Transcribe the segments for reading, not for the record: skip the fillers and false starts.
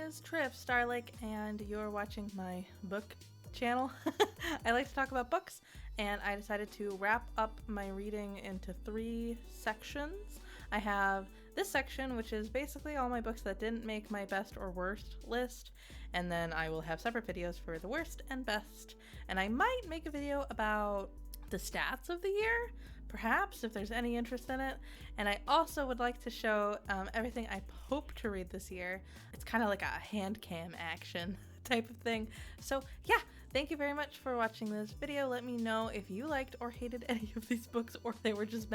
is Trip Starlick, and you're watching my book channel. I like to talk about books, and I decided to wrap up my reading into 3 sections. I have this section, which is basically all my books that didn't make my best or worst list, and then I will have separate videos for the worst and best, and I might make a video about the stats of the year, perhaps, if there's any interest in it. And I also would like to show everything I hope to read this year. It's kind of like a hand cam action type of thing. So yeah, thank you very much for watching this video. Let me know if you liked or hated any of these books, or they were just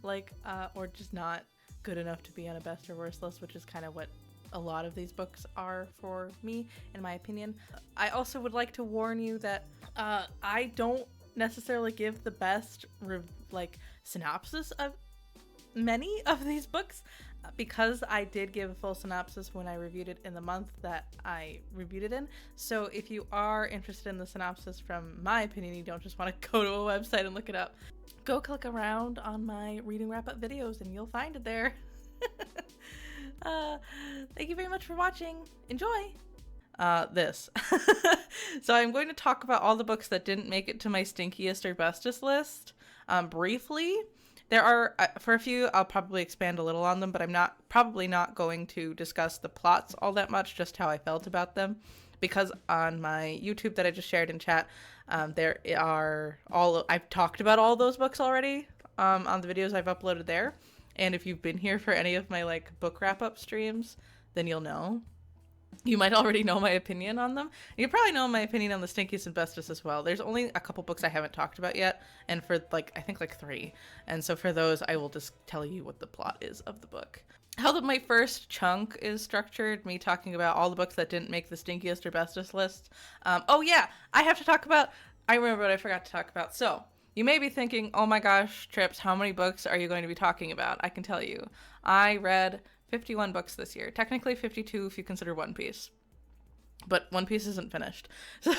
or just not good enough to be on a best or worst list, which is kind of what a lot of these books are for me, in my opinion. I also would like to warn you that I don't necessarily give the best synopsis of many of these books, because I did give a full synopsis when I reviewed it in the month that I reviewed it in. So if you are interested in the synopsis from my opinion, you don't just want to go to a website and look it up, go click around on my reading wrap-up videos and you'll find it there. Thank you very much for watching. Enjoy! This. So I'm going to talk about all the books that didn't make it to my stinkiest or bestest list, briefly. There are, for a few, I'll probably expand a little on them, but I'm probably not going to discuss the plots all that much, just how I felt about them, because on my YouTube that I just shared in chat, I've talked about all those books already, on the videos I've uploaded there, and if you've been here for any of my, book wrap-up streams, then you'll know. You might already know my opinion on them. You probably know my opinion on the Stinkiest and Bestest as well. There's only a couple books I haven't talked about yet, and for I think 3. And so for those, I will just tell you what the plot is of the book. How my first chunk is structured, me talking about all the books that didn't make the Stinkiest or Bestest list. Oh yeah, I remember what I forgot to talk about. So you may be thinking, oh my gosh, Trips, how many books are you going to be talking about? I can tell you. I read 51 books this year. Technically 52 if you consider One Piece. But One Piece isn't finished.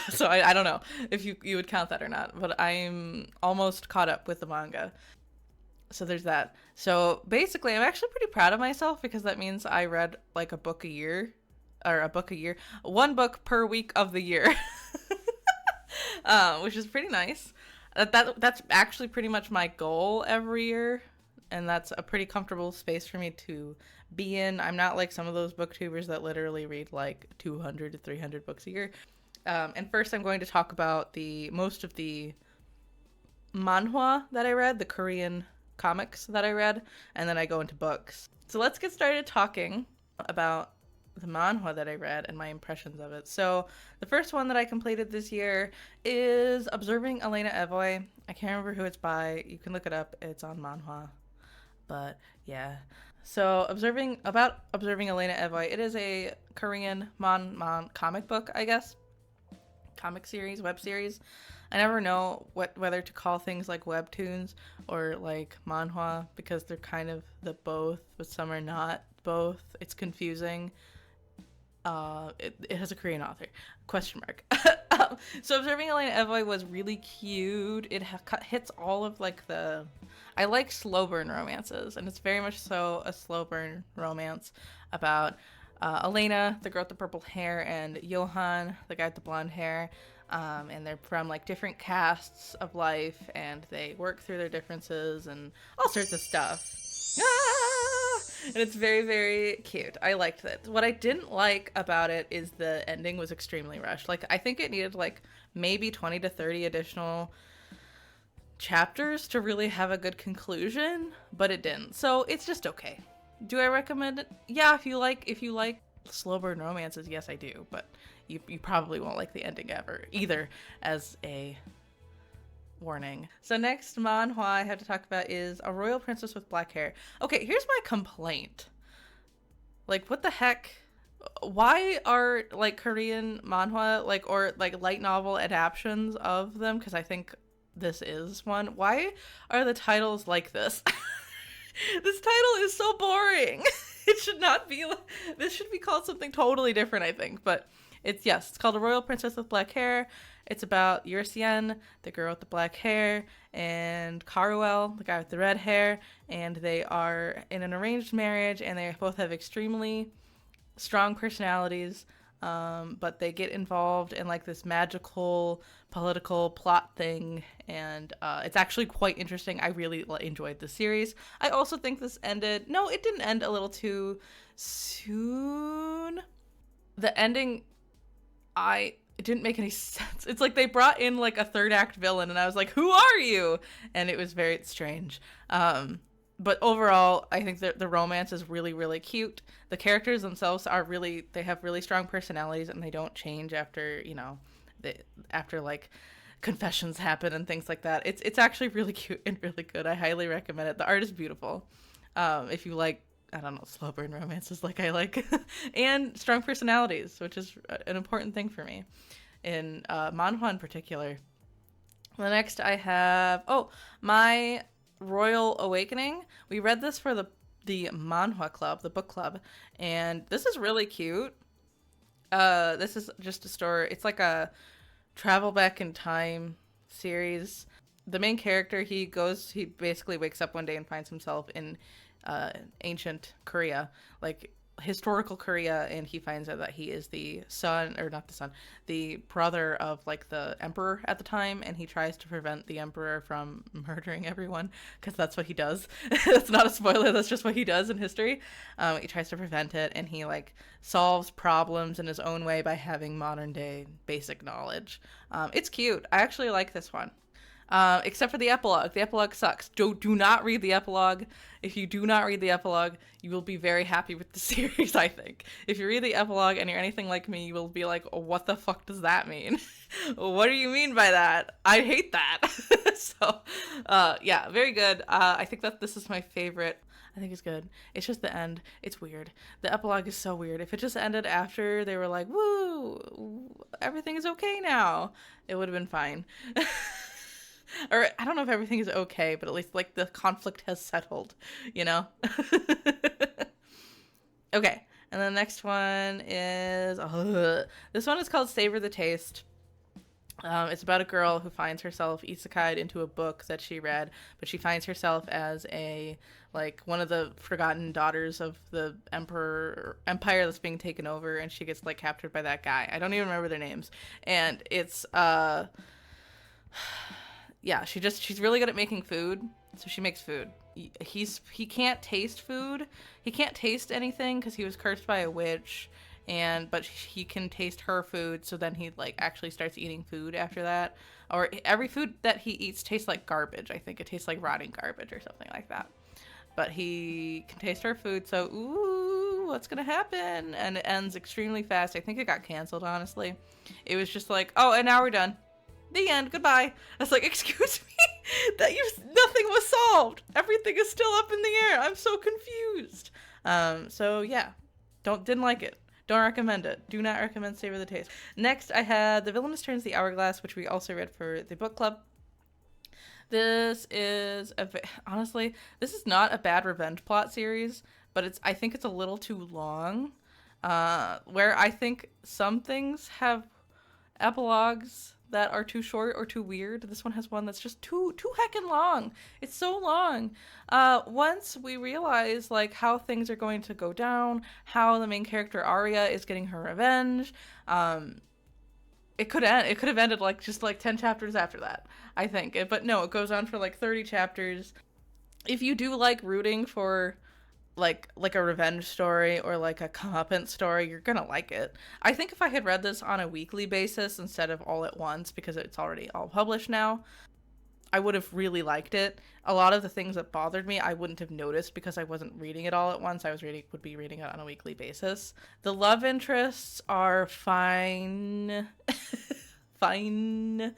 So I don't know if you would count that or not. But I'm almost caught up with the manga. So there's that. So basically, I'm actually pretty proud of myself, because that means I read a book a year. Or a book a year. 1 book per week of the year. Which is pretty nice. That's actually pretty much my goal every year. And that's a pretty comfortable space for me to be in. I'm not like some of those booktubers that literally read 200 to 300 books a year. And first I'm going to talk about most of the manhwa that I read, the Korean comics that I read, and then I go into books. So let's get started talking about the manhwa that I read and my impressions of it. So the first one that I completed this year is Observing Elena Evoy. I can't remember who it's by. You can look it up. It's on manhwa. But yeah, so observing Elena Evoy. It is a Korean comic book, I guess, comic series, web series. I never know whether to call things like webtoons or manhwa, because they're kind of the both, but some are not both. It's confusing. It has a Korean author, question mark. So Observing Elena Evoy was really cute. It hits all of I like slow burn romances, and it's very much so a slow burn romance about Elena, the girl with the purple hair, and Johan, the guy with the blonde hair, and they're from different casts of life, and they work through their differences and all sorts of stuff. And it's very, very cute. I liked it. What I didn't like about it is the ending was extremely rushed. I think it needed maybe 20 to 30 additional chapters to really have a good conclusion, but it didn't. So it's just okay. Do I recommend it? Yeah, if you like slow burn romances, yes I do, but you probably won't like the ending either, as a warning. So next manhwa I have to talk about is A Royal Princess with Black Hair. Okay, here's my complaint. What the heck? Why are Korean manhwa or light novel adaptions of them, because I think this is one, why are the titles like this? This title is so boring. It should not be. This should be called something totally different, I think. But it's called A Royal Princess with Black Hair. It's about Yursien, the girl with the black hair, and Karuel, the guy with the red hair, and they are in an arranged marriage, and they both have extremely strong personalities, but they get involved in like this magical political plot thing, and it's actually quite interesting. I really enjoyed the series. I also think this ended, no, it didn't end a little too soon. The ending, it didn't make any sense. It's like they brought in like a third act villain, and I was like, who are you? And it was very strange. But overall, I think that the romance is really, really cute. The characters themselves are really, they have really strong personalities, and they don't change after, you know, after like confessions happen and things like that. It's actually really cute and really good. I highly recommend it. The art is beautiful. If you like, I don't know, slow burn romances like I like, and strong personalities, which is an important thing for me in manhwa in particular. The next I have, My Royal Awakening. We read this for the manhwa club, the book club, and this is really cute. This is just a story. It's like a travel back in time series. The main character, he basically wakes up one day and finds himself in ancient Korea, like historical Korea, and he finds out that he is the brother of like the emperor at the time, and he tries to prevent the emperor from murdering everyone, because that's what he does. That's not a spoiler, that's just what he does in history. He tries to prevent it, and he like solves problems in his own way by having modern day basic knowledge. It's cute. I actually like this one. Except for the epilogue. The epilogue sucks. Do not read the epilogue. If you do not read the epilogue, you will be very happy with the series, I think. If you read the epilogue and you're anything like me, you will be like, what the fuck does that mean? What do you mean by that? I hate that. So, yeah, very good. I think that this is my favorite. I think it's good. It's just the end. It's weird. The epilogue is so weird. If it just ended after they were like, woo, everything is okay now, it would have been fine. Or I don't know if everything is okay, but at least like the conflict has settled, you know? Okay, and the next one is, this one is called Savor the Taste. It's about a girl who finds herself isekai'd into a book that she read, but she finds herself as one of the forgotten daughters of the empire that's being taken over, and she gets like captured by that guy. I don't even remember their names. And it's, yeah, she's really good at making food, so she makes food. He can't taste food. He can't taste anything because he was cursed by a witch, but he can taste her food, so then he like actually starts eating food after that. Or every food that he eats tastes like garbage. I think it tastes like rotting garbage or something like that. But he can taste her food, so ooh, what's gonna happen? And it ends extremely fast. I think it got canceled, honestly. It was just like, oh, and now we're done. The end. Goodbye. I was like, excuse me? Nothing was solved. Everything is still up in the air. I'm so confused. So yeah. Didn't like it. Don't recommend it. Do not recommend Savor the Taste. Next, I had The Villainous Turns the Hourglass, which we also read for the book club. This is honestly, this is not a bad revenge plot series, but I think it's a little too long. Where I think some things have epilogues that are too short or too weird. This one has one that's just too heckin' long. It's so long. Once we realize like how things are going to go down, how the main character Arya is getting her revenge, it could have ended like just like 10 chapters after that, I think. But no, it goes on for like 30 chapters. If you do like rooting for like a revenge story or like a comeuppance story, you're gonna like it. I think if I had read this on a weekly basis instead of all at once, because it's already all published now, I would have really liked it. A lot of the things that bothered me I wouldn't have noticed because I wasn't reading it all at once. Would be reading it on a weekly basis. The love interests are fine. Fine.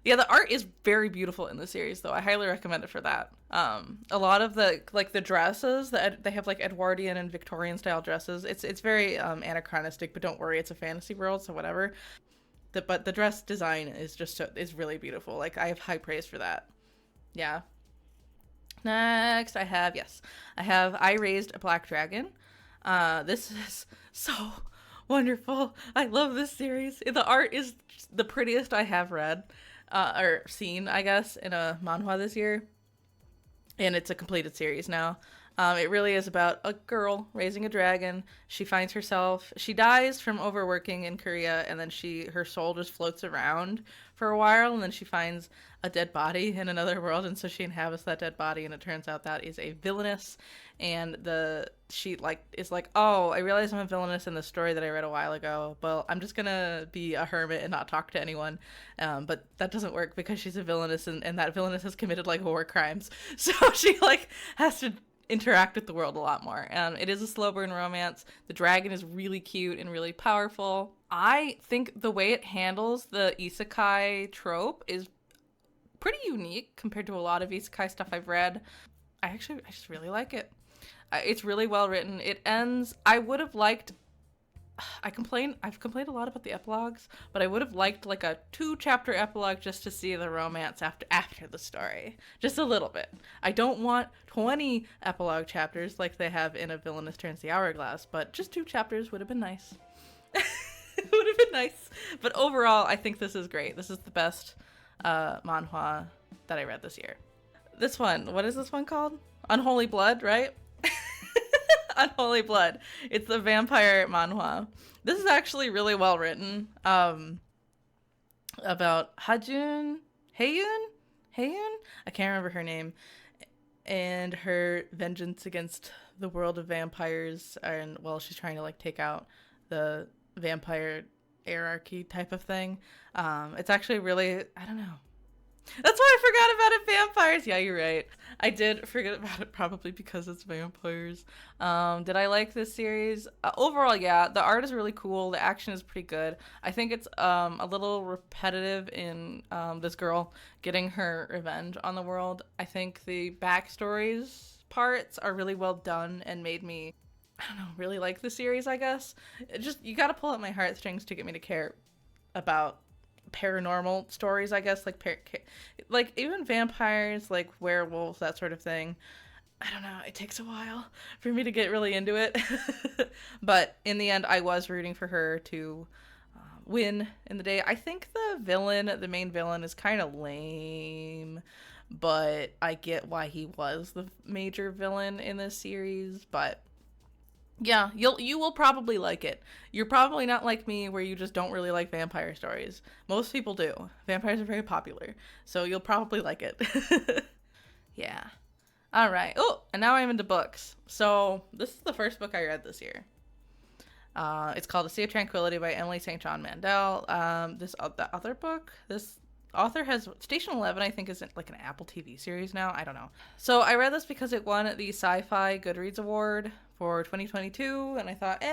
Yeah, the art is very beautiful in the series, though. I highly recommend it for that. A lot of the dresses, they have like Edwardian and Victorian style dresses. It's very anachronistic, but don't worry, it's a fantasy world, so whatever. But the dress design is really beautiful. Like, I have high praise for that. Yeah. Next, I have I Raised a Black Dragon. This is so wonderful. I love this series. The art is the prettiest I have read. Or seen, I guess, in a manhwa this year. And it's a completed series now. It really is about a girl raising a dragon. She dies from overworking in Korea, and then her soul just floats around for a while, and then she finds a dead body in another world, and so she inhabits that dead body, and it turns out that is a villainess, and she is like, oh, I realize I'm a villainess in the story that I read a while ago, but I'm just gonna be a hermit and not talk to anyone. But that doesn't work because she's a villainess, and that villainess has committed like war crimes, so she like has to interact with the world a lot more. It is a slow burn romance. The dragon is really cute and really powerful. I think the way it handles the isekai trope is pretty unique compared to a lot of isekai stuff I've read. I just really like it. It's really well written. It ends. I've complained a lot about the epilogues, but I would have liked like a 2-chapter epilogue just to see the romance after the story. Just a little bit. I don't want 20 epilogue chapters like they have in A Villainess Turns the Hourglass, but just 2 chapters would have been nice. It would have been nice. But overall, I think this is great. This is the best manhwa that I read this year. This one, what is this one called? Unholy Blood, right? Unholy Blood. It's the vampire manhwa. This is actually really well written. About Heyun? I can't remember her name. And her vengeance against the world of vampires, and well, she's trying to like take out the vampire hierarchy type of thing. It's actually really, I don't know. That's why I forgot about it, vampires. Yeah, you're right. I did forget about it probably because it's vampires. Did I like this series? Overall, yeah. The art is really cool. The action is pretty good. I think it's a little repetitive in this girl getting her revenge on the world. I think the backstories parts are really well done and made me, I don't know, really like the series, I guess. You gotta pull at my heartstrings to get me to care about paranormal stories, I guess, like even vampires, like werewolves, that sort of thing. I don't know, it takes a while for me to get really into it. But in the end, I was rooting for her to win in the day. I think the main villain is kind of lame, but I get why he was the major villain in this series. But yeah, you will probably like it. You're probably not like me where you just don't really like vampire stories. Most people do. Vampires are very popular, so you'll probably like it. Yeah. All right. Oh, and now I'm into books. So this is the first book I read this year. It's called A Sea of Tranquility by Emily St. John Mandel. The other book, this author has Station 11, I think, is like an Apple TV series now. I don't know. So I read this because it won the Sci-Fi Goodreads Award for 2022, and I thought,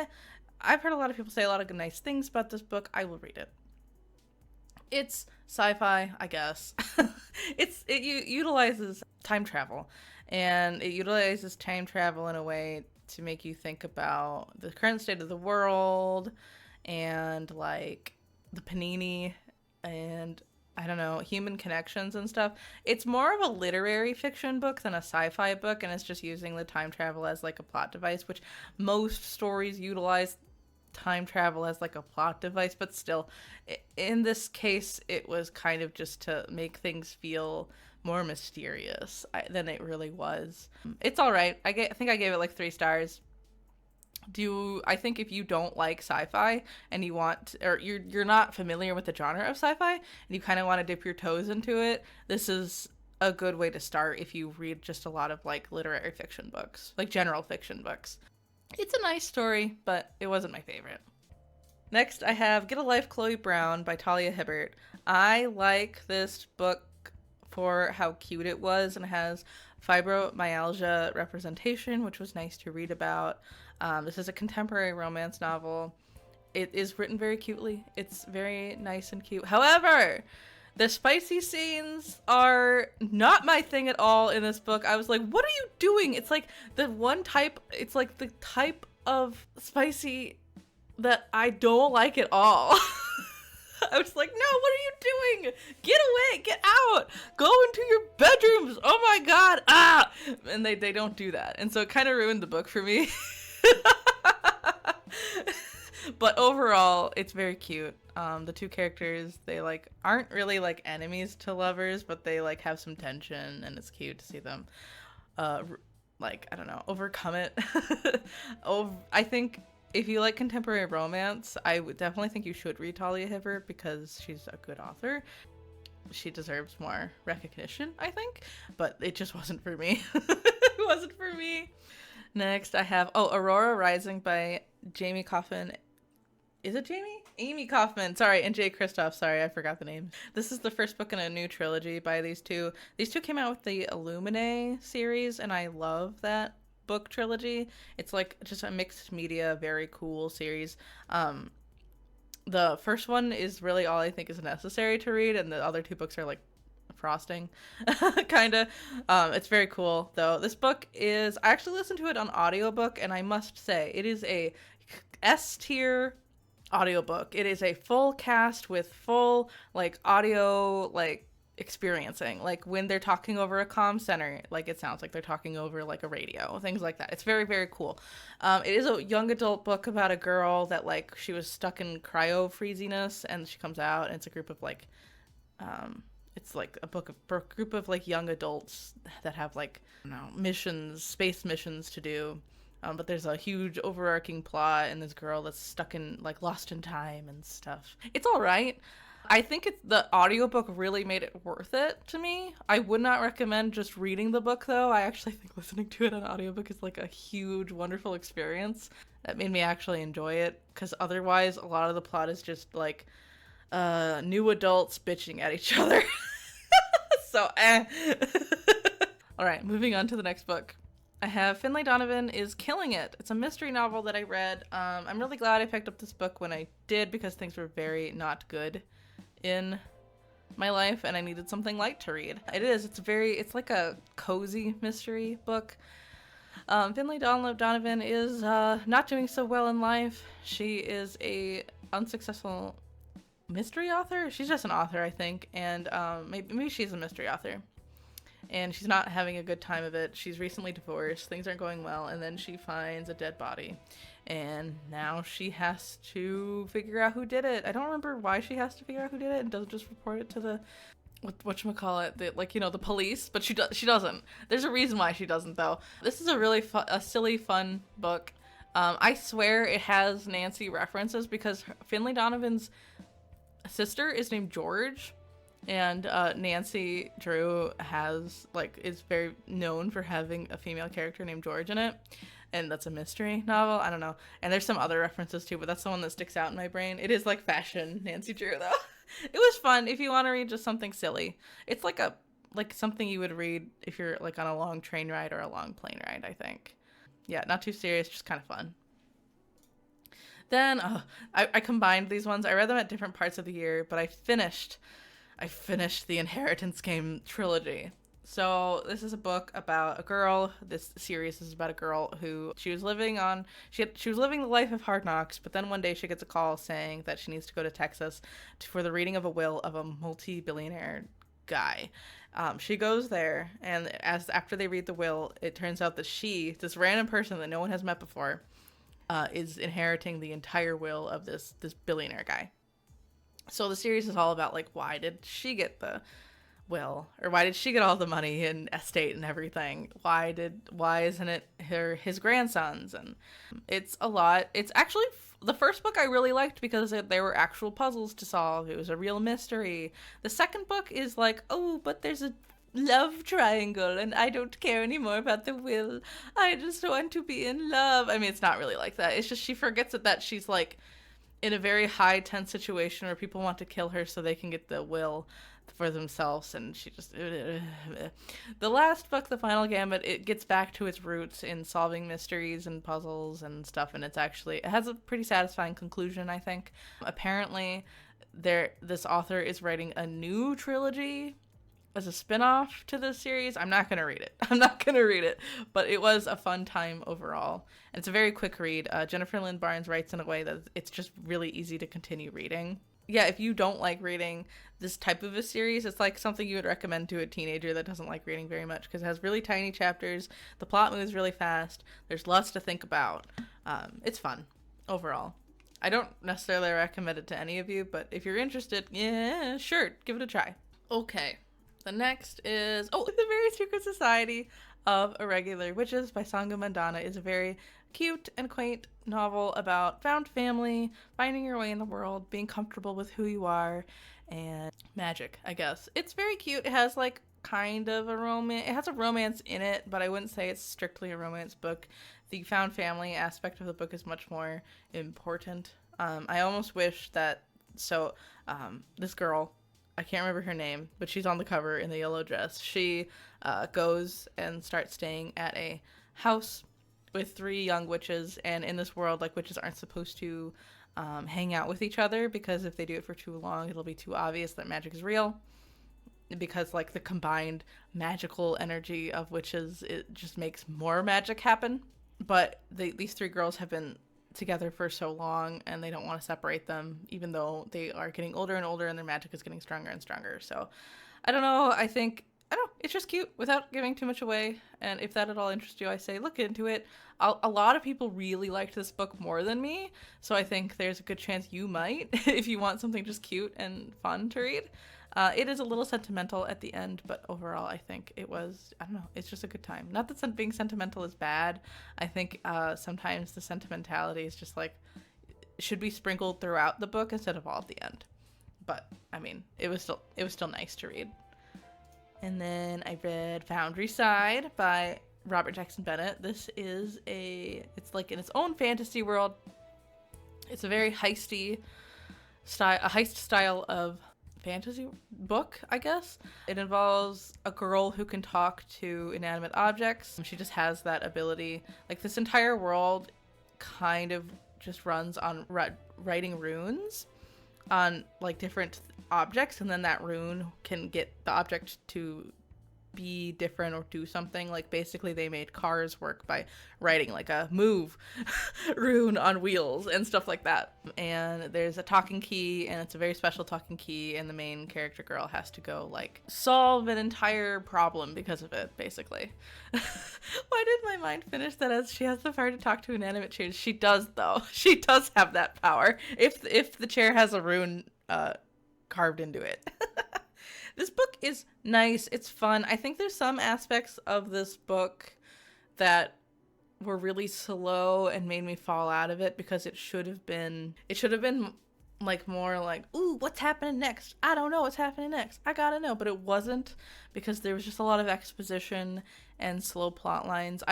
I've heard a lot of people say a lot of nice things about this book. I will read it. It's sci-fi, I guess. It utilizes time travel, and it utilizes time travel in a way to make you think about the current state of the world and like the panini and I don't know, human connections and stuff. It's more of a literary fiction book than a sci-fi book, and it's just using the time travel as like a plot device, which most stories utilize time travel as like a plot device, but still, in this case, it was kind of just to make things feel more mysterious than it really was. It's all right. I think I gave it like 3 stars. I think if you don't like sci-fi and you want, or you're not familiar with the genre of sci-fi and you kind of want to dip your toes into it, this is a good way to start if you read just a lot of like literary fiction books, like general fiction books. It's a nice story, but it wasn't my favorite. Next, I have Get a Life, Chloe Brown by Talia Hibbert. I like this book for how cute it was, and it has fibromyalgia representation, which was nice to read about. This is a contemporary romance novel. It is written very cutely. It's very nice and cute. However, the spicy scenes are not my thing at all in this book. I was like, what are you doing? It's like the type of spicy that I don't like at all. I was like, no, what are you doing? Get away, get out, go into your bedrooms. Oh my God. Ah! And they don't do that. And so it kind of ruined the book for me. But overall, it's very cute. The 2 characters, they like aren't really like enemies to lovers, but they like have some tension, and it's cute to see them like, I don't know, overcome it. I think if you like contemporary romance, I would definitely think you should read Talia Hibbert because she's a good author. She deserves more recognition, I think, but it just wasn't for me. It wasn't for me. Next, I have Aurora Rising by Jamie Kaufman. Is it Jamie? Amie Kaufman, sorry, and Jay Kristoff. Sorry, I forgot the name. This is the first book in a new trilogy by these two. These two came out with the Illuminae series, and I love that book trilogy. It's like just a mixed media, very cool series. The first one is really all I think is necessary to read, and the other two books are like frosting, kind of. It's very cool, though. This book is, I actually listened to it on audiobook, and I must say, it is a S tier audiobook. It is a full cast with full, like, audio, like, experiencing. Like, when they're talking over a comm center, like, it sounds like they're talking over, like, a radio, things like that. It's very, very cool. It is a young adult book about a girl that, like, she was stuck in cryo freeziness, and she comes out, and it's a group of, like, it's like a group of like young adults that have like, I don't know, missions, space missions to do. But there's a huge overarching plot, and this girl that's stuck in, like, lost in time and stuff. It's all right. I think the audiobook really made it worth it to me. I would not recommend just reading the book, though. I actually think listening to it on audiobook is, like, a huge, wonderful experience that made me actually enjoy it, because otherwise a lot of the plot is just, like, new adults bitching at each other. So, All right, moving on to the next book. I have Finlay Donovan is Killing It. It's a mystery novel that I read. I'm really glad I picked up this book when I did, because things were very not good in my life, and I needed something light to read. It's like a cozy mystery book. Finlay Donovan is not doing so well in life. She is a unsuccessful mystery author. She's just an author, I think, and maybe she's a mystery author. And she's not having a good time of it. She's recently divorced. Things aren't going well. And then she finds a dead body. And now she has to figure out who did it. I don't remember why she has to figure out who did it, and doesn't just report it to the, whatchamacallit, the police. But she doesn't. There's a reason why she doesn't, though. This is a really a silly, fun book. I swear it has Nancy references, because Finlay Donovan's sister is named George. And Nancy Drew is very known for having a female character named George in it, and that's a mystery novel. I don't know. And there's some other references too, but that's the one that sticks out in my brain. It is like fashion Nancy Drew, though. It was fun if you want to read just something silly. It's like something you would read if you're like on a long train ride or a long plane ride, I think. Yeah, not too serious, just kind of fun. Then I combined these ones. I read them at different parts of the year, but I finished the Inheritance Game trilogy. So this is a book about a girl. This series is about a girl who she was living the life of hard knocks, but then one day she gets a call saying that she needs to go to Texas for the reading of a will of a multi-billionaire guy. She goes there, and after they read the will, it turns out that this random person that no one has met before, is inheriting the entire will of this billionaire guy. So the series is all about, like, why did she get the will, or why did she get all the money and estate and everything? Why isn't it his grandsons? And it's a lot. It's actually the first book I really liked because there were actual puzzles to solve. It was a real mystery. The second book is like, oh, but there's a love triangle and I don't care anymore about the will. I just want to be in love. I mean, it's not really like that. It's just she forgets that she's like in a very high tense situation where people want to kill her so they can get the will for themselves, and she just the last book, The Final Gamut, it gets back to its roots in solving mysteries and puzzles and stuff, and it has a pretty satisfying conclusion, I think. Apparently this author is writing a new trilogy as a spin-off to this series. I'm not gonna read it, but it was a fun time overall, and it's a very quick read. Jennifer Lynn Barnes writes in a way that it's just really easy to continue reading. Yeah, if you don't like reading this type of a series, it's like something you would recommend to a teenager that doesn't like reading very much, because it has really tiny chapters, the plot moves really fast, there's lots to think about. It's fun overall. I don't necessarily recommend it to any of you, but if you're interested, yeah, sure, give it a try. Okay. The next is, The Very Secret Society. of Irregular Witches by Sangu Mandanna is a very cute and quaint novel about found family, finding your way in the world, being comfortable with who you are, and magic, I guess. It's very cute. It has like kind of a romance. It has a romance in it, but I wouldn't say it's strictly a romance book. The found family aspect of the book is much more important. I almost wish that, this girl, I can't remember her name, but she's on the cover in the yellow dress. She goes and starts staying at a house with 3 young witches, and in this world, like, witches aren't supposed to hang out with each other, because if they do it for too long, it'll be too obvious that magic is real. Because, like, the combined magical energy of witches, it just makes more magic happen. But these 3 girls have been together for so long, and they don't want to separate them, even though they are getting older and older and their magic is getting stronger and stronger. So I don't know, I don't know, it's just cute without giving too much away. And if that at all interests you, I say look into it. A lot of people really liked this book more than me, so I think there's a good chance you might if you want something just cute and fun to read. It is a little sentimental at the end, but overall I think it was, I don't know, it's just a good time. Not that being sentimental is bad. I think sometimes the sentimentality is just like, should be sprinkled throughout the book instead of all at the end. But I mean, it was still nice to read. And then I read Foundryside by Robert Jackson Bennett. This is it's like in its own fantasy world. It's a very heisty style, a heist style of fantasy book, I guess. It involves a girl who can talk to inanimate objects. She just has that ability. Like, this entire world kind of just runs on writing runes on like different objects, and then that rune can get the object to be different or do something. Like, basically they made cars work by writing like a move rune on wheels and stuff like that. And there's a talking key, and it's a very special talking key, and the main character girl has to go like solve an entire problem because of it, basically. Why did my mind finish that as she has the power to talk to inanimate chairs? She does, though. She does have that power if the chair has a rune carved into it. This book is nice. It's fun. I think there's some aspects of this book that were really slow and made me fall out of it, because it should have been like more like, ooh, what's happening next? I don't know what's happening next. I gotta know. But it wasn't, because there was just a lot of exposition and slow plot lines.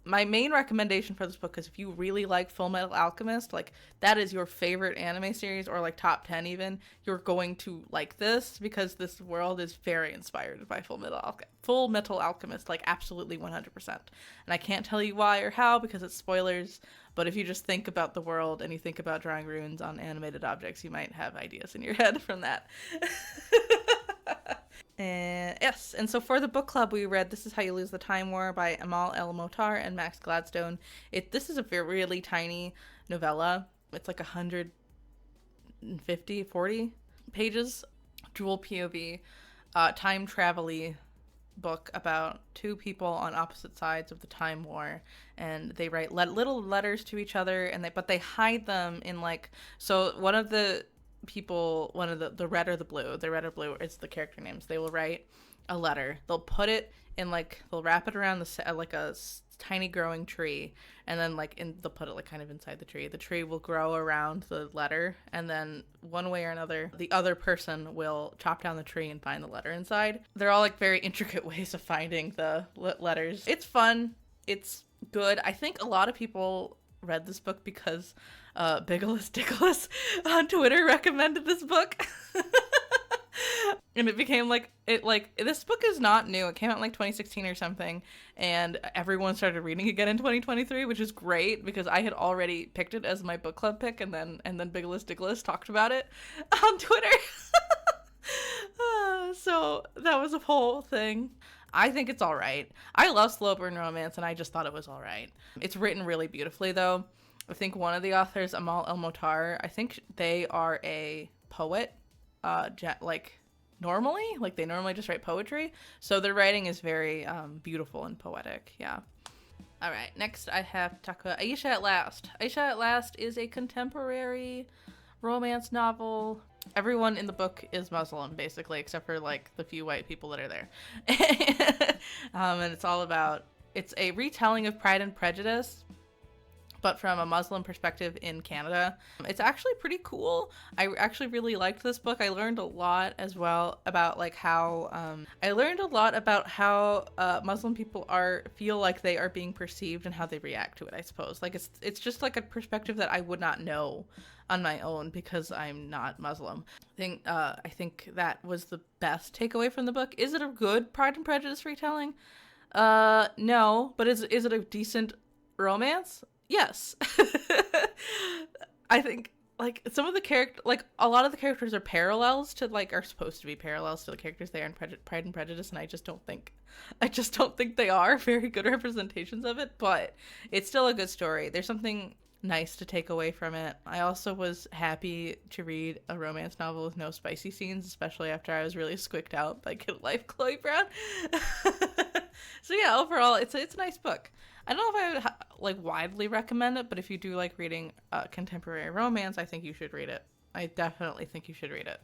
My main recommendation for this book is if you really like Full Metal Alchemist, like that is your favorite anime series, or like top 10 even, you're going to like this, because this world is very inspired by Full Metal Alchemist, like absolutely 100%. And I can't tell you why or how, because it's spoilers, but if you just think about the world and you think about drawing runes on animated objects, you might have ideas in your head from that. And yes, and so for the book club, we read This Is How You Lose the Time War by Amal, El-Mohtar, and Max Gladstone. This is a really tiny novella. It's like 40 pages, dual POV, time travel-y book about 2 people on opposite sides of the time war, and they write little letters to each other, but they hide them in like, so one of the people, one of the red or blue is the character names. They will write a letter, they'll put it in like, they'll wrap it around like a tiny growing tree, and then like they'll put it like kind of inside the tree will grow around the letter, and then one way or another the other person will chop down the tree and find the letter inside. They're all like very intricate ways of finding the letters. It's fun, it's good. I think a lot of people read this book because Bigelows Dickolas on Twitter recommended this book. And it became this book is not new. It came out in like 2016 or something, and everyone started reading again in 2023, which is great, because I had already picked it as my book club pick, and then Bigelows Dickolas talked about it on Twitter. So that was a whole thing. I think it's all right. I love slow burn romance, and I just thought it was all right. It's written really beautifully, though. I think one of the authors, Amal, El-Mohtar, I think they are a poet, normally. Like, they normally just write poetry. So their writing is very beautiful and poetic, yeah. All right, next I have to talk about Ayesha at Last. Ayesha at Last is a contemporary romance novel Everyone in the book is Muslim, basically, except for like the few white people that are there. And it's all about, it's a retelling of Pride and Prejudice, but from a Muslim perspective in Canada. It's actually pretty cool. I actually really liked this book. I learned a lot as well about like how Muslim people feel like they are being perceived and how they react to it, I suppose. Like it's just like a perspective that I would not know on my own because I'm not Muslim. I think that was the best takeaway from the book. Is it a good Pride and Prejudice retelling? No, but is it a decent romance? Yes. I think like some of the like a lot of the characters are supposed to be parallels to the characters there in Pride and Prejudice, and I just don't think they are very good representations of it, but it's still a good story. There's something nice to take away from it. I also was happy to read a romance novel with no spicy scenes, especially after I was really squicked out by Kid Life Chloe Brown. So yeah, overall, it's a nice book. I don't know if I would like widely recommend it, but if you do like reading contemporary romance, I think you should read it. I definitely think you should read it.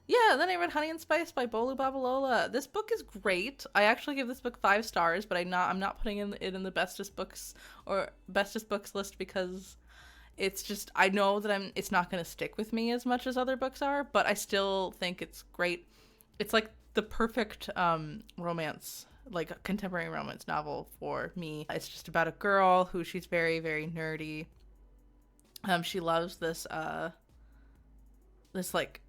Yeah, then I read Honey and Spice by Bolu Babalola. This book is great. I actually give this book 5 stars, but I'm not putting it in the bestest books list because it's just, I know that it's not going to stick with me as much as other books are, but I still think it's great. It's like the perfect romance, like a contemporary romance novel for me. It's just about a girl who she's very, very nerdy. She loves this like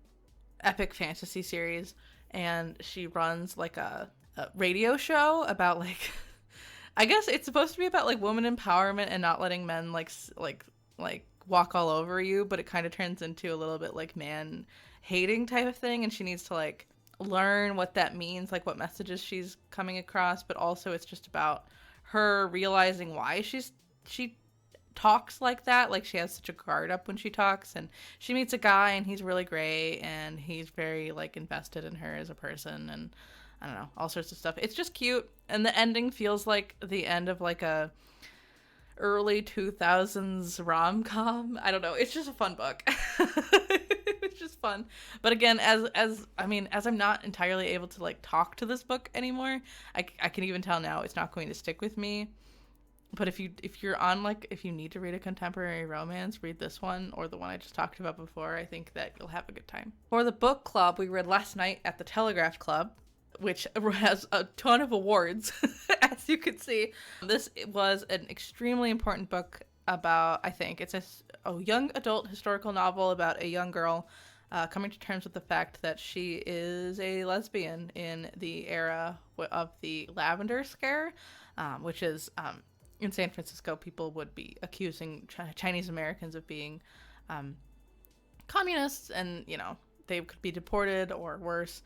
epic fantasy series, and she runs like a radio show about like I guess it's supposed to be about like woman empowerment and not letting men like walk all over you, but it kind of turns into a little bit like man hating type of thing, and she needs to like learn what that means, like what messages she's coming across, but also it's just about her realizing why she talks like that. Like she has such a guard up when she talks, and she meets a guy and he's really great and he's very like invested in her as a person, and I don't know, all sorts of stuff. It's just cute, and the ending feels like the end of like a early 2000s rom-com. I don't know, it's just a fun book. It's just fun. But again, as I'm not entirely able to like talk to this book anymore, I can even tell now it's not going to stick with me. But if you need to read a contemporary romance, read this one or the one I just talked about before. I think that you'll have a good time. For the book club, we read last night at the Telegraph Club, which has a ton of awards, as you can see. This was an extremely important book about, I think, it's a young adult historical novel about a young girl coming to terms with the fact that she is a lesbian in the era of the Lavender Scare, which is, in San Francisco, people would be accusing Chinese Americans of being communists, and, you know, they could be deported or worse.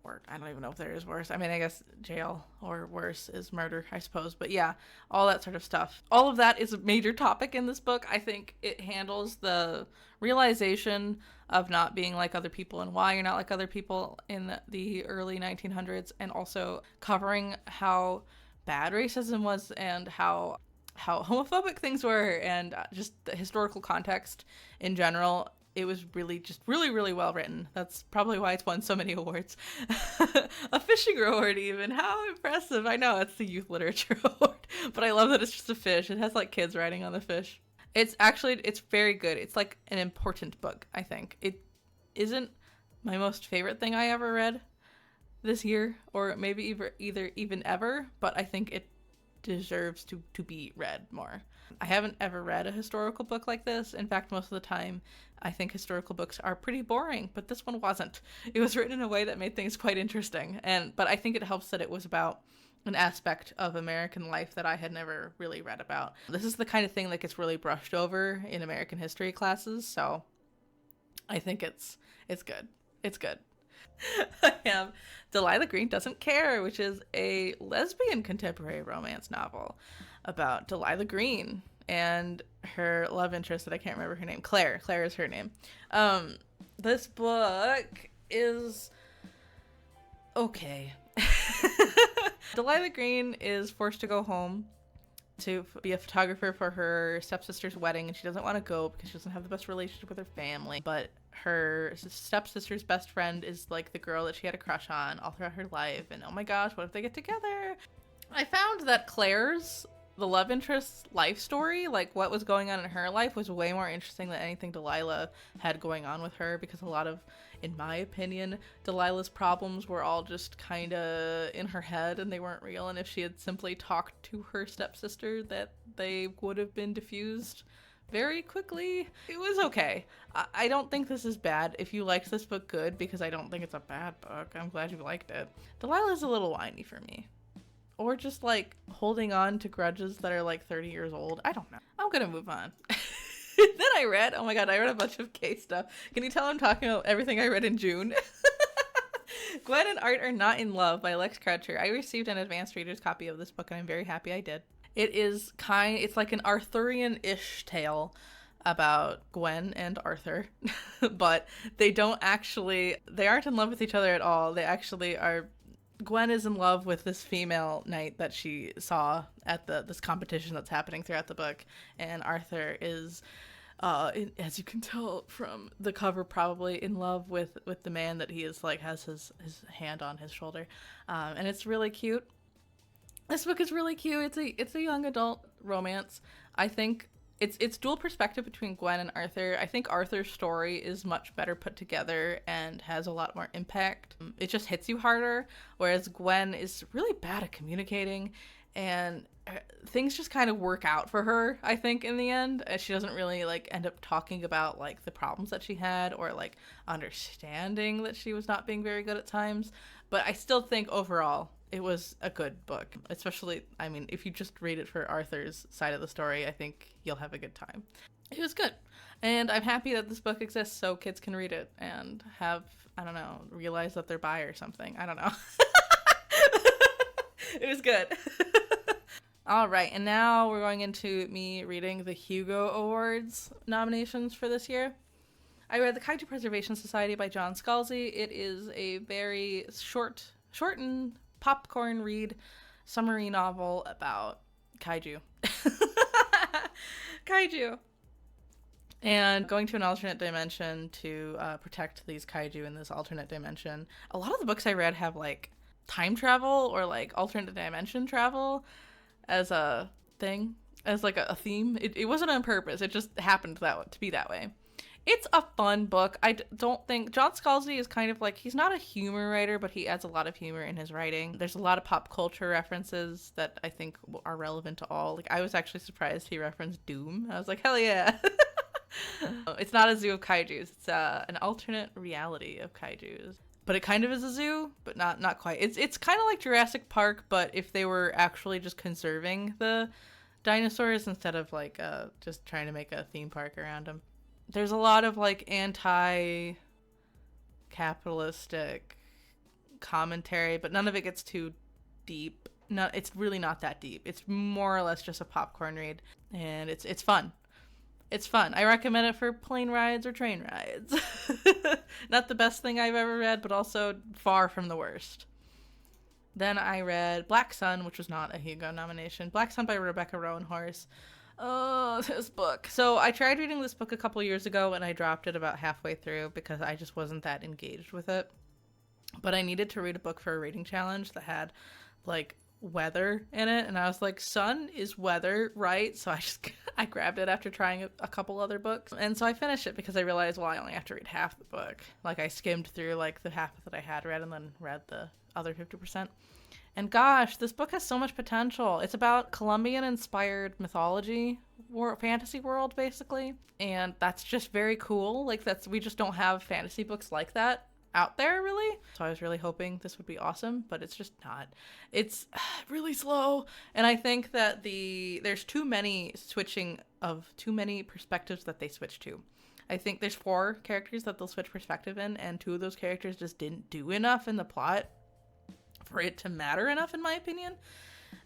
Or I don't even know if there is worse. I mean, I guess jail or worse is murder, I suppose. But yeah, all that sort of stuff. All of that is a major topic in this book. I think it handles the realization of not being like other people and why you're not like other people in the early 1900s, and also covering how bad racism was and how homophobic things were, and just the historical context in general. It was really really well written. That's probably why it's won so many awards. A fishing award even. How impressive. I know it's the youth literature award, but I love that it's just a fish. It has like kids riding on the fish. It's very good. It's like an important book, I think. It isn't my most favorite thing I ever read this year, or maybe even ever, but I think it deserves to be read more. I haven't ever read a historical book like this. In fact, most of the time, I think historical books are pretty boring, but this one wasn't. It was written in a way that made things quite interesting, but I think it helps that it was about an aspect of American life that I had never really read about. This is the kind of thing that gets really brushed over in American history classes, so I think it's good. It's good. I have Delilah Green Doesn't Care, which is a lesbian contemporary romance novel about Delilah Green and her love interest that I can't remember her name. Claire is her name. This book is okay. Delilah Green is forced to go home to be a photographer for her stepsister's wedding, and she doesn't want to go because she doesn't have the best relationship with her family. But her stepsister's best friend is like the girl that she had a crush on all throughout her life, and oh my gosh, what if they get together? I found that Claire's, the love interest's life story, like what was going on in her life, was way more interesting than anything Delilah had going on with her, because a lot of, in my opinion, Delilah's problems were all just kind of in her head and they weren't real, and if she had simply talked to her stepsister, that they would have been diffused very quickly. It was okay. I don't think this is bad. If you liked this book, good, because I don't think it's a bad book. I'm glad you liked it. Delilah's a little whiny for me. Or just, like, holding on to grudges that are, like, 30 years old. I don't know. I'm gonna move on. Then I read, oh my god, I read a bunch of K stuff. Can you tell I'm talking about everything I read in June? Gwen and Art Are Not in Love by Lex Croucher. I received an advanced reader's copy of this book, and I'm very happy I did. It's like an Arthurian-ish tale about Gwen and Arthur, but they aren't in love with each other at all. They actually are. Gwen is in love with this female knight that she saw at this competition that's happening throughout the book, and Arthur is, as you can tell from the cover, probably in love with the man that he is, like, has his hand on his shoulder, and it's really cute. This book is really cute. It's a young adult romance. I think it's dual perspective between Gwen and Arthur. I think Arthur's story is much better put together and has a lot more impact. It just hits you harder, whereas Gwen is really bad at communicating, and things just kind of work out for her, I think, in the end. She doesn't really, like, end up talking about, like, the problems that she had, or, like, understanding that she was not being very good at times. But I still think overall it was a good book, especially, I mean, if you just read it for Arthur's side of the story, I think you'll have a good time. It was good. And I'm happy that this book exists so kids can read it and have, I don't know, realize that they're bi or something. I don't know. It was good. All right, and now we're going into me reading the Hugo Awards nominations for this year. I read The Kaiju Preservation Society by John Scalzi. It is a very short and popcorn read summary novel about kaiju. Kaiju. And going to an alternate dimension to protect these kaiju in this alternate dimension. A lot of the books I read have, like, time travel or, like, alternate dimension travel as a thing, as, like, a theme. It wasn't on purpose. It just happened to be that way. It's a fun book. I don't think... John Scalzi is kind of like... He's not a humor writer, but he adds a lot of humor in his writing. There's a lot of pop culture references that I think are relevant to all. Like, I was actually surprised he referenced Doom. I was like, hell yeah. It's not a zoo of kaijus. It's an alternate reality of kaijus. But it kind of is a zoo, but not quite. It's kind of like Jurassic Park, but if they were actually just conserving the dinosaurs instead of, like, just trying to make a theme park around them. There's a lot of, like, anti-capitalistic commentary, but none of it gets too deep. No, it's really not that deep. It's more or less just a popcorn read, and it's fun. It's fun. I recommend it for plane rides or train rides. Not the best thing I've ever read, but also far from the worst. Then I read Black Sun, which was not a Hugo nomination. Black Sun by Rebecca Roanhorse. Oh, this book. So I tried reading this book a couple years ago and I dropped it about halfway through because I just wasn't that engaged with it. But I needed to read a book for a reading challenge that had, like, weather in it, and I was like, sun is weather, right? So I grabbed it after trying a couple other books, and so I finished it because I realized, well, I only have to read half the book. Like, I skimmed through, like, the half that I had read and then read the other 50%. And gosh, this book has so much potential. It's about Colombian-inspired mythology, fantasy world, basically. And that's just very cool. Like, we just don't have fantasy books like that out there, really. So I was really hoping this would be awesome, but it's just not. It's really slow. And I think that there's too many perspectives that they switch to. I think there's 4 characters that they'll switch perspective in, and 2 of those characters just didn't do enough in the plot for it to matter enough, in my opinion.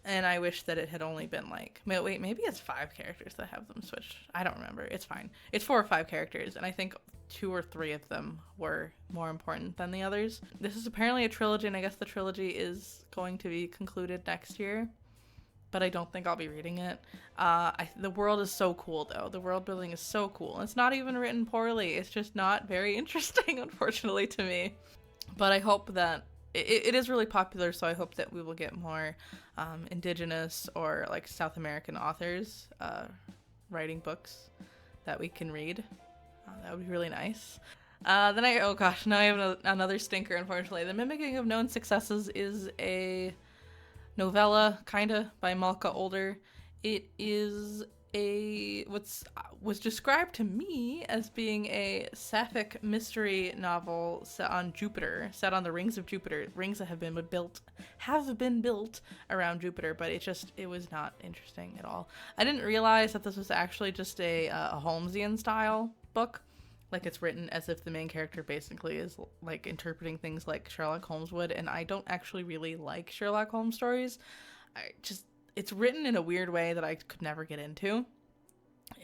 And I wish that it had only been like, wait, maybe it's 5 characters that have them switched. I don't remember. It's fine. It's 4 or 5 characters, and I think 2 or 3 of them were more important than the others. This is apparently a trilogy, and I guess the trilogy is going to be concluded next year. but I don't think I'll be reading it. The world is so cool, though. The world building is so cool. It's not even written poorly. It's just not very interesting, unfortunately, to me. But I hope that it is really popular, so I hope that we will get more indigenous or like South American authors writing books that we can read. That would be really nice. Now I have another stinker, unfortunately. The Mimicking of Known Successes is a novella, kinda, by Malka Older. It is was described to me as being a sapphic mystery novel set on Jupiter, set on the rings of Jupiter, rings that have been built around Jupiter, but it was not interesting at all. I didn't realize that this was actually just a Holmesian style book. Like, it's written as if the main character basically is like interpreting things like Sherlock Holmes would, and I don't actually really like Sherlock Holmes stories. It's written in a weird way that I could never get into.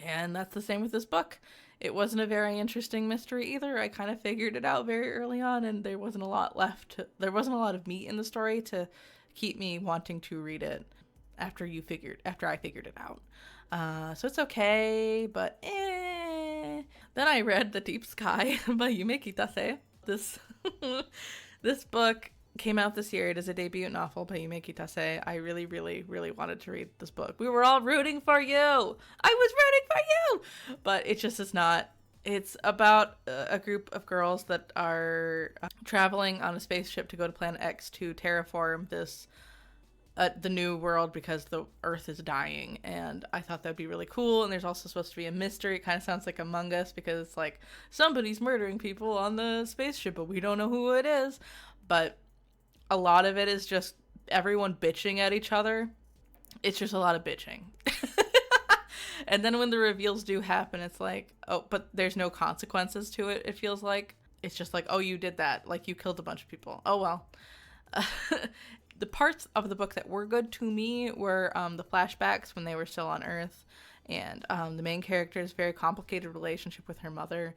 And that's the same with this book. It wasn't a very interesting mystery either. I kind of figured it out very early on, and there wasn't a lot left. There wasn't a lot of meat in the story to keep me wanting to read it after I figured it out. So it's okay, but Then I read The Deep Sky by Yume Kitase. This book came out this year. It is a debut novel by Yume Kitase. I really, really, really wanted to read this book. We were all rooting for you. I was rooting for you. But it just is not. It's about a group of girls that are traveling on a spaceship to go to Planet X to terraform the new world because the Earth is dying, and I thought that'd be really cool. And there's also supposed to be a mystery. It kind of sounds like Among Us, because it's like somebody's murdering people on the spaceship, but we don't know who it is. But a lot of it is just everyone bitching at each other. It's just a lot of bitching. And then when the reveals do happen, it's like, oh, but there's no consequences to it. It feels like it's just like, oh, you did that, like you killed a bunch of people. Oh well. The parts of the book that were good to me were the flashbacks when they were still on Earth, and the main character's very complicated relationship with her mother.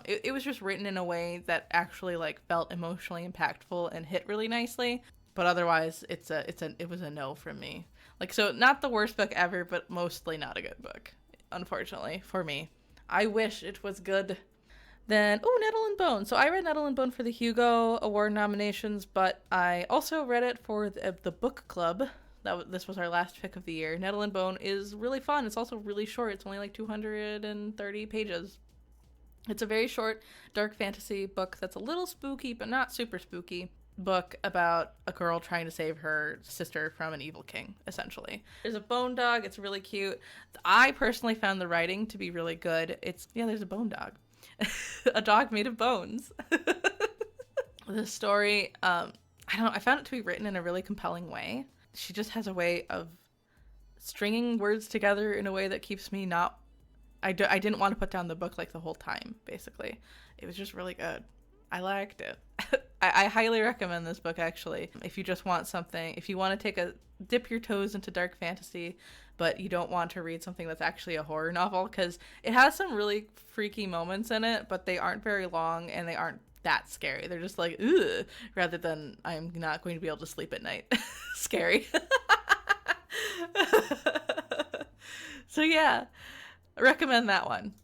It was just written in a way that actually like felt emotionally impactful and hit really nicely. But otherwise, it was a no from me. Like, so not the worst book ever, but mostly not a good book, unfortunately, for me. I wish it was good. Then, Nettle and Bone. So I read Nettle and Bone for the Hugo Award nominations, but I also read it for the book club. This was our last pick of the year. Nettle and Bone is really fun. It's also really short. It's only like 230 pages. It's a very short, dark fantasy book that's a little spooky, but not super spooky. Book about a girl trying to save her sister from an evil king, essentially. There's a bone dog. It's really cute. I personally found the writing to be really good. There's a bone dog. A dog made of bones. The story, I found it to be written in a really compelling way. She just has a way of stringing words together in a way that keeps me I didn't want to put down the book like the whole time, basically. It was just really good. I liked it. I highly recommend this book, actually. If you just want something, if you want to dip your toes into dark fantasy, but you don't want to read something that's actually a horror novel, because it has some really freaky moments in it, but they aren't very long and they aren't that scary. They're just like, ugh, rather than I'm not going to be able to sleep at night. Scary. So yeah, I recommend that one.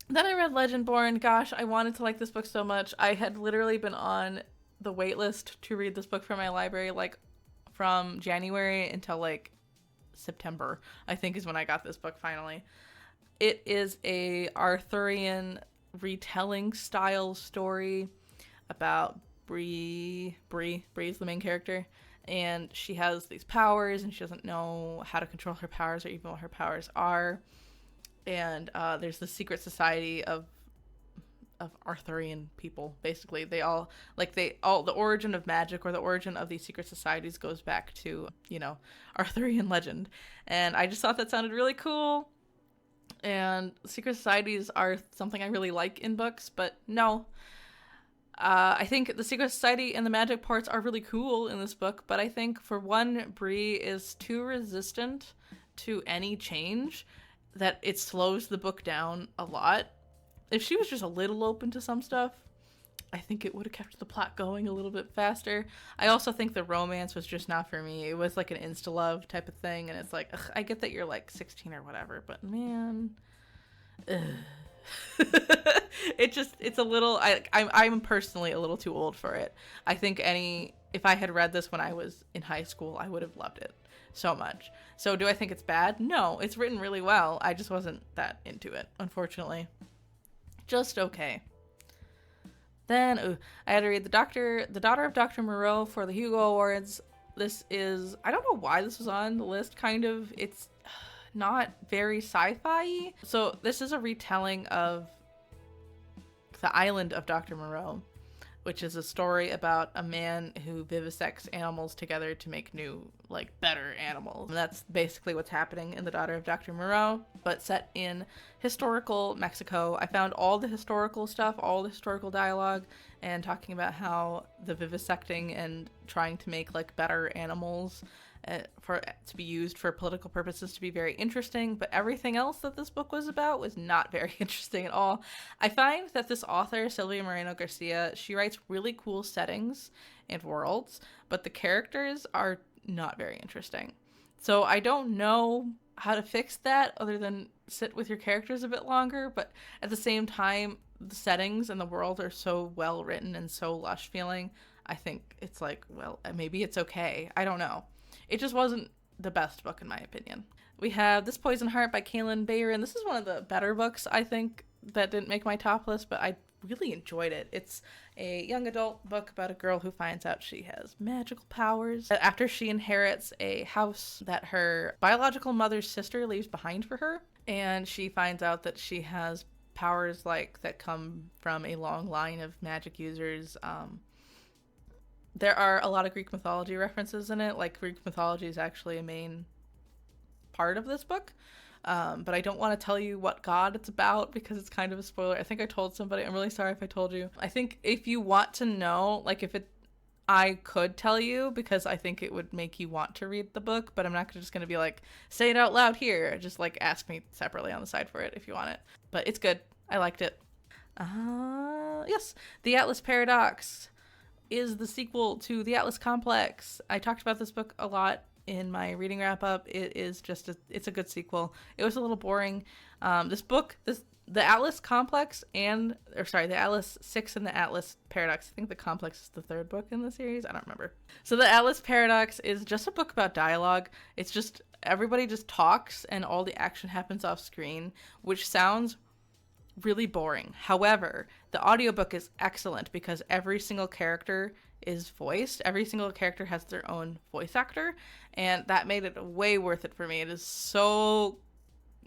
Then I read Legendborn. Gosh, I wanted to like this book so much. I had literally been on the wait list to read this book from my library, like from January until like September, I think, is when I got this book finally. It is a Arthurian retelling style story about Bree is the main character, and she has these powers and she doesn't know how to control her powers or even what her powers are. And there's the secret society of Arthurian people, basically. The origin of magic, or the origin of these secret societies, goes back to, Arthurian legend. And I just thought that sounded really cool. And secret societies are something I really like in books, but no. I think the secret society and the magic parts are really cool in this book, but I think, for one, Bree is too resistant to any change that it slows the book down a lot. If she was just a little open to some stuff, I think it would have kept the plot going a little bit faster. I also think the romance was just not for me. It was like an insta-love type of thing, and it's like, ugh, I get that you're like 16 or whatever, but man, it's a little, I'm personally a little too old for it. I think if I had read this when I was in high school, I would have loved it so much. So do I think it's bad? No, it's written really well. I just wasn't that into it, unfortunately. Just okay. Then I had to read The Daughter of Dr. Moreau for the Hugo Awards. This is, I don't know why this was on the list, kind of. It's not very sci-fi. So this is a retelling of The Island of Dr. Moreau, which is a story about a man who vivisects animals together to make new, like, better animals. And that's basically what's happening in The Daughter of Dr. Moreau, but set in historical Mexico. I found all the historical stuff, all the historical dialogue, and talking about how the vivisecting and trying to make, like, better animals to be used for political purposes to be very interesting, but everything else that this book was about was not very interesting at all. I find that this author, Silvia Moreno Garcia, she writes really cool settings and worlds, but the characters are not very interesting. So I don't know how to fix that other than sit with your characters a bit longer, but at the same time, the settings and the world are so well written and so lush feeling. I think it's like, well, maybe it's okay. I don't know. It just wasn't the best book in my opinion. We have This Poison Heart by Kaylin Bayron. This is one of the better books, I think, that didn't make my top list, but I really enjoyed it. It's a young adult book about a girl who finds out she has magical powers after she inherits a house that her biological mother's sister leaves behind for her, and she finds out that she has powers like that come from a long line of magic users. There are a lot of Greek mythology references in it. Like, Greek mythology is actually a main part of this book. But I don't want to tell you what god it's about because it's kind of a spoiler. I think I told somebody. I'm really sorry if I told you. I think if you want to know, like, I could tell you because I think it would make you want to read the book, but I'm not just going to be like, say it out loud here. Just, like, ask me separately on the side for it if you want it. But it's good. I liked it. Yes. The Atlas Paradox is the sequel to The Atlas Complex. I talked about this book a lot in my reading wrap up. It is just it's a good sequel. It was a little boring. The Atlas Complex the Atlas 6 and the Atlas Paradox. I think the Complex is the third book in the series. I don't remember. So the Atlas Paradox is just a book about dialogue. It's just everybody just talks and all the action happens off screen, which sounds really boring. However, the audiobook is excellent because every single character is voiced. Every single character has their own voice actor, and that made it way worth it for me. It is so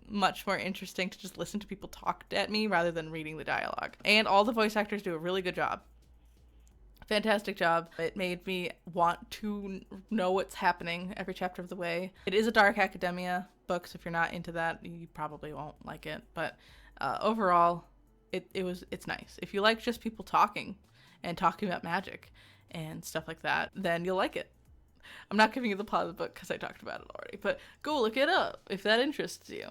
much more interesting to just listen to people talk at me rather than reading the dialogue. And all the voice actors do a really good job. Fantastic job. It made me want to know what's happening every chapter of the way. It is a dark academia book, so if you're not into that, you probably won't like it, but overall, it's nice. If you like just people talking and talking about magic and stuff like that, then you'll like it. I'm not giving you the plot of the book because I talked about it already, but go look it up if that interests you.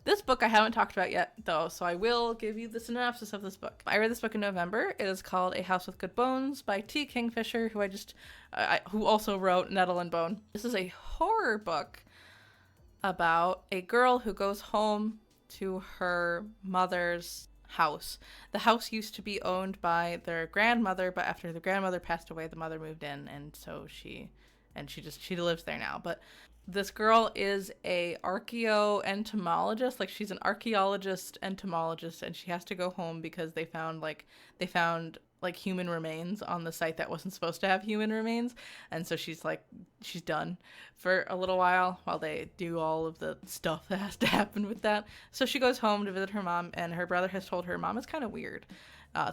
This book I haven't talked about yet, though, so I will give you the synopsis of this book. I read this book in November. It is called A House with Good Bones by T. Kingfisher, who also wrote Nettle and Bone. This is a horror book about a girl who goes home to her mother's house. The house used to be owned by their grandmother, but after the grandmother passed away, the mother moved in, and so she lives there now. But this girl is a archaeoentomologist, like she's an archaeologist entomologist, and she has to go home because they found human remains on the site that wasn't supposed to have human remains, and so she's done for a little while they do all of the stuff that has to happen with that. So she goes home to visit her mom, and her brother has told her mom is kind of weird.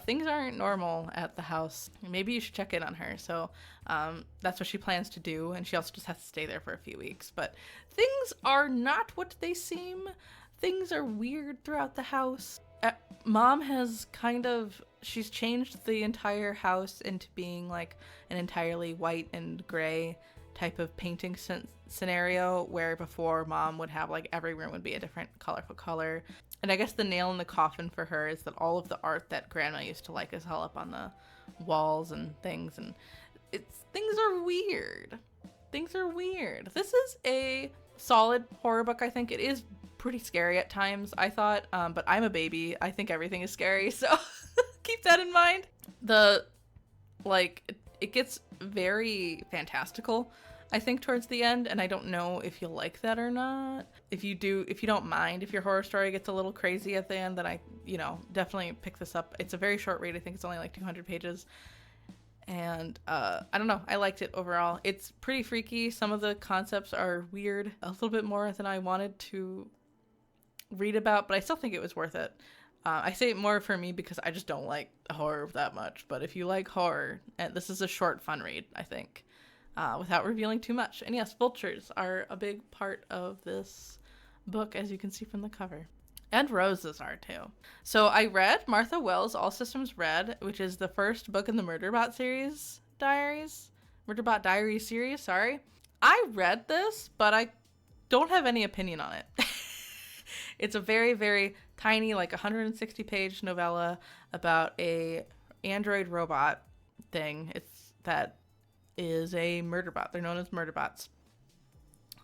Things aren't normal at the house. Maybe you should check in on her. So that's what she plans to do, and she also just has to stay there for a few weeks. But things are not what they seem. Things are weird throughout the house. Mom has she's changed the entire house into being like an entirely white and gray type of painting scenario, where before Mom would have like every room would be a different colorful color. And I guess the nail in the coffin for her is that all of the art that Grandma used to like is all up on the walls and things, and things are weird. Things are weird. This is a solid horror book, I think. It is pretty scary at times, I thought, but I'm a baby. I think everything is scary, so keep that in mind. It gets very fantastical, I think, towards the end, and I don't know if you'll like that or not. If you don't mind if your horror story gets a little crazy at the end, then definitely pick this up. It's a very short read. I think it's only like 200 pages. And I don't know, I liked it overall. It's pretty freaky. Some of the concepts are weird, a little bit more than I wanted to read about, but I still think it was worth it. I say it more for me because I just don't like horror that much, but if you like horror, and this is a short, fun read, I think, without revealing too much. And yes, vultures are a big part of this book, as you can see from the cover. And roses are too. So I read Martha Wells' All Systems Red, which is the first book in the Murderbot Diaries series, sorry. I read this, but I don't have any opinion on it. It's a very, very tiny, like 160-page novella about a android robot thing. That is a murderbot. They're known as murderbots.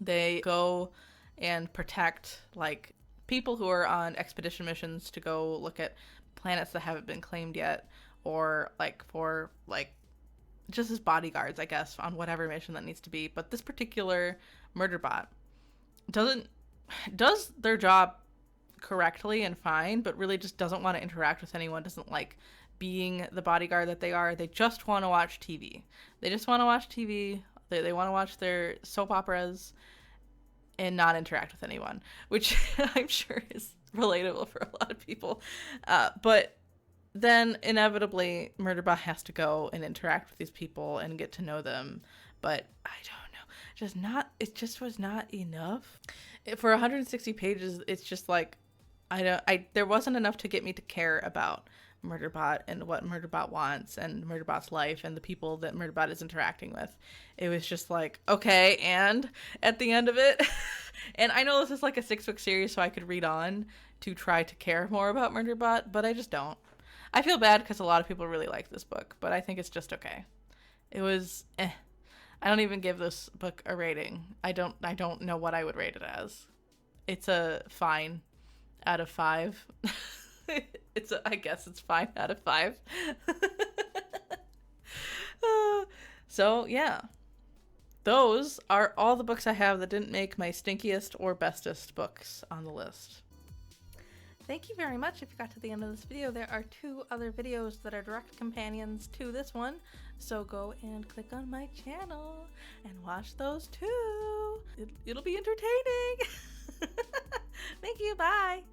They go and protect, like, people who are on expedition missions to go look at planets that haven't been claimed yet, or just as bodyguards, I guess, on whatever mission that needs to be. But this particular murderbot does their job correctly and fine, but really just doesn't want to interact with anyone, doesn't like being the bodyguard that they are. They just want to watch TV. They want to watch their soap operas and not interact with anyone, which I'm sure is relatable for a lot of people. But then inevitably Murderbot has to go and interact with these people and get to know them. But I don't know, it just was not enough. For 160 pages, it's just like, there wasn't enough to get me to care about Murderbot and what Murderbot wants and Murderbot's life and the people that Murderbot is interacting with. It was just like, okay, and at the end of it, and I know this is like a 6-book series, so I could read on to try to care more about Murderbot, but I just don't. I feel bad because a lot of people really like this book, but I think it's just okay. It was I don't even give this book a rating. I don't know what I would rate it as. It's a fine out of 5. I guess it's fine out of 5. So yeah, those are all the books I have that didn't make my stinkiest or bestest books on the list. Thank you very much. If you got to the end of this video, there are 2 other videos that are direct companions to this one, so go and click on my channel and watch those too. It'll be entertaining. Thank you. Bye.